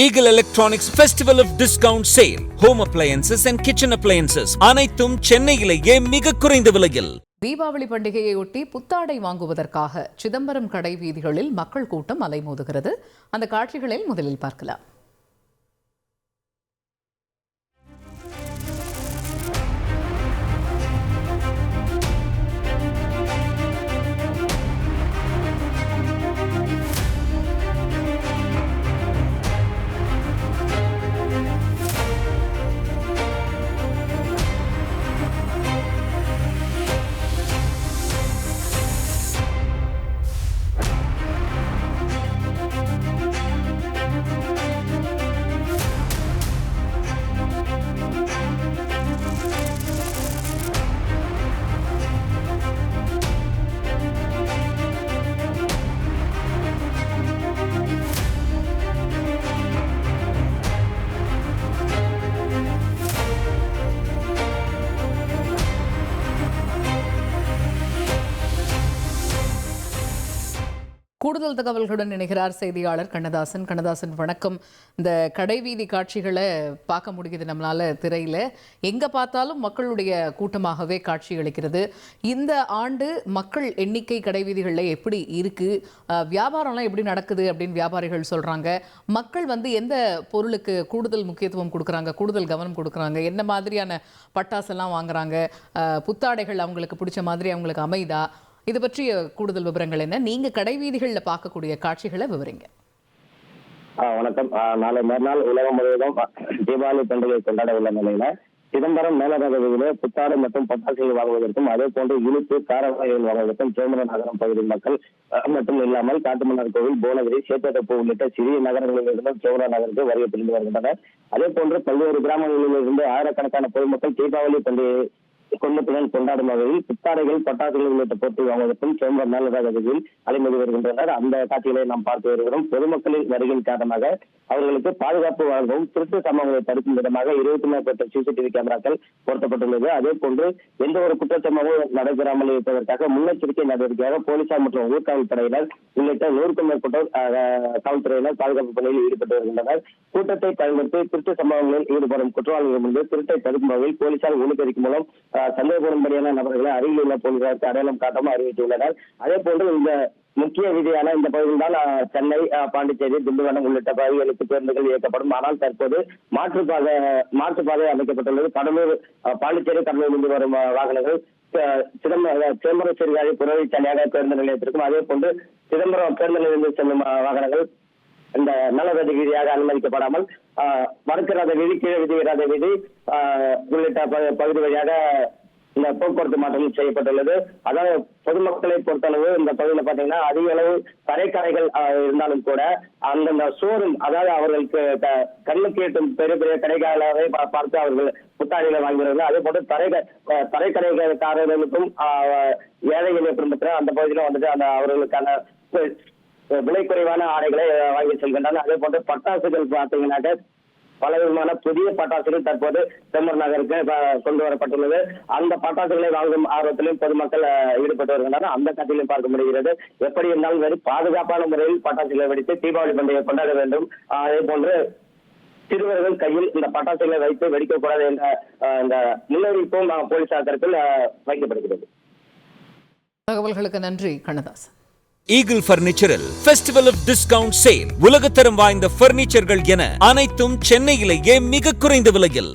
Eagle Electronics Festival of Discount Sale. Home appliances and kitchen appliances. அனைத்தும் சென்னையிலேயே மிக குறைந்த விலையில். தீபாவளி பண்டிகையொட்டி புத்தாடை வாங்குவதற்காக சிதம்பரம் கடை வீதிகளில் மக்கள் கூட்டம் அலைமோதுகிறது. அந்த காட்சிகளில் முதலில் பார்க்கலாம். கூடுதல் தகவல்களுடன் இணைகிறார் செய்தியாளர் கண்ணதாசன். கண்ணதாசன், வணக்கம். இந்த கடைவீதி காட்சிகளை பார்க்க முடியுது நம்மளால திரையில. எங்க பார்த்தாலும் மக்களுடைய கூட்டமாகவே காட்சி அளிக்கிறது. இந்த ஆண்டு மக்கள் எண்ணிக்கை கடைவீதிகளில் எப்படி இருக்கு, வியாபாரம்லாம் எப்படி நடக்குது அப்படின்னு வியாபாரிகள் சொல்றாங்க. மக்கள் எந்த பொருளுக்கு கூடுதல் முக்கியத்துவம் கொடுக்குறாங்க, கூடுதல் கவனம் கொடுக்குறாங்க, என்ன மாதிரியான பட்டாசெல்லாம் வாங்குறாங்க, புத்தாடைகள் அவங்களுக்கு பிடிச்ச மாதிரி அவங்களுக்கு அமைதா, இது பற்றிய கூடுதல் விவரங்கள் என்ன? நீங்க கடைவீதிகளில் பார்க்கக்கூடிய காட்சிகளை விவரிங்க. வணக்கம். நாளை மறுநாள் உலகம் முழுவதும் தீபாவளி பண்டிகை கொண்டாட உள்ள நிலையில சிதம்பரம் மேலரகவிலே புத்தாடை மற்றும் பட்டாசுகள் வாங்குவதற்கும் அதே போன்று இனிப்பு கார வகைகள் வாங்குவதற்கும் சிதம்பரம் நகரம் பகுதி மக்கள் மட்டும் இல்லாமல் காட்டுமன்னார் கோவில், புவனகிரி, சேத்தத்தப்பு உள்ளிட்ட சிறிய நகரங்களில் இருந்து சிதம்பரம் நகருக்கு வருகை புரிந்து வருகின்றனர். அதே போன்று பல்வேறு கிராமங்களில் இருந்து ஆயிரக்கணக்கான பொதுமக்கள் தீபாவளி பண்டிகை குடும்பத்துடன் கொண்டாடும் வகையில் புத்தாடைகள், பட்டாசுகள் உள்ளிட்ட பொருட்கள் வாங்குவதற்கும் சிதம்பரம் மேலரகத்தில் அலைமோதி வருகின்றனர். அந்த காட்சிகளை நாம் பார்த்து வருகிறோம். பொதுமக்களின் வருகையின் காரணமாக அவர்களுக்கு பாதுகாப்பு வழங்கவும் திருட்டு சம்பவங்களை தடுக்கும் விதமாக 20 மேற்பட்ட சிசிடிவி கேமராக்கள் பொருத்தப்பட்டுள்ளது. அதே போன்று எந்த ஒரு குற்றச்சம்பவமும் நடைபெறாமல் இருப்பதற்காக முன்னெச்சரிக்கை நடவடிக்கையாக போலீசார் மற்றும் ஊர்காவல் படையினர் உள்ளிட்ட 100க்கும் மேற்பட்டோர் காவல்துறையினர் பாதுகாப்பு பணியில் ஈடுபட்டு வருகின்றனர். கூட்டத்தை பயன்படுத்தி திருட்டு சம்பவங்களில் ஈடுபடும் குற்றவாளிகள் முன்பு திருட்டை தடுக்கும் வகையில் போலீசார் ஒலிபெருக்கி மூலம் சந்தேகப்படும்படியான நபர்களை அருகில் உள்ள போலீசாருக்கு அடையாளம் காட்டவும் அறிவித்துள்ளனர். அதே போன்று இந்த முக்கிய வீதியான இந்த பகுதியில் தான் சென்னை, பாண்டிச்சேரி, திண்டிவனம் உள்ளிட்ட பகுதிகளுக்கு பேருந்துகள் இயக்கப்படும். ஆனால் தற்போது மாற்றுப்பாதை அமைக்கப்பட்டுள்ளது. கடலூர், பாண்டிச்சேரி, கடலூரிலிருந்து வரும் வாகனங்கள் சிதம்பரம் சீர்காழி புறவழி சாலையாக பேருந்து நிலையத்திற்கும், அதே போன்று சிதம்பரம் பேருந்து நிலையத்தில் செல்லும் வாகனங்கள் இந்த நலவதி வீதியாக அனுமதிக்கப்படாமல் வடக்கு ரத வீதி, கீழ வீதி, ரத வீதி உள்ளிட்ட பகுதி வழியாக இந்த போக்குவரத்து மாற்றம் செய்யப்பட்டுள்ளது. அதாவது பொதுமக்களை பொறுத்தளவு இந்த பகுதியில் பாத்தீங்கன்னா அதிக அளவு தரைக்கடைகள் இருந்தாலும் கூட அந்தந்த ஷோரூம், அதாவது அவர்களுக்கு கண்ணுக்கு எட்டும் பெரிய பெரிய கடைகளாகவே பார்த்து அவர்கள் புத்தாடைகளை வாங்குகிறார்கள். அதே போன்று தரைக்கடைக்காரர்களுக்கும் ஏழை எளிய குடும்பத்தினர் அந்த பகுதியில அந்த அவர்களுக்கான விலை குறைவான ஆடைகளை வாங்கி செல்கின்றனர். அதே போன்று பட்டாசுகள் பார்த்தீங்கன்னாக்க பலவிதமான புதிய பட்டாசுகள் தற்போது சிதம்பரம் நகருக்கு கொண்டு வரப்பட்டுள்ளது. அந்த பட்டாசுகளை வாங்கும் ஆர்வத்திலும் பொதுமக்கள் ஈடுபட்டு வருகின்றனர். அந்த காட்சியிலும் பார்க்க முடிகிறது. எப்படி இருந்தாலும் சரி பாதுகாப்பான முறையில் பட்டாசுகளை வெடித்து தீபாவளி பண்டிகை கொண்டாட வேண்டும். அதே போன்று சிறுவர்கள் கையில் இந்த பட்டாசுகளை வைத்து வெடிக்கக்கூடாது என்ற இந்த முன்னறிவிப்பும் போலீசார் தரப்பில் வைக்கப்படுகிறது. தகவல்களுக்கு நன்றி கண்ணதாசன். ஈகிள் பர்னிச்சரில் ஃபெஸ்டிவல் ஆஃப் டிஸ்கவுண்ட் சேல். உலகத்தரம் வாய்ந்த பர்னிச்சர்கள் என அனைத்தும் சென்னையிலேயே மிக குறைந்த விலையில்.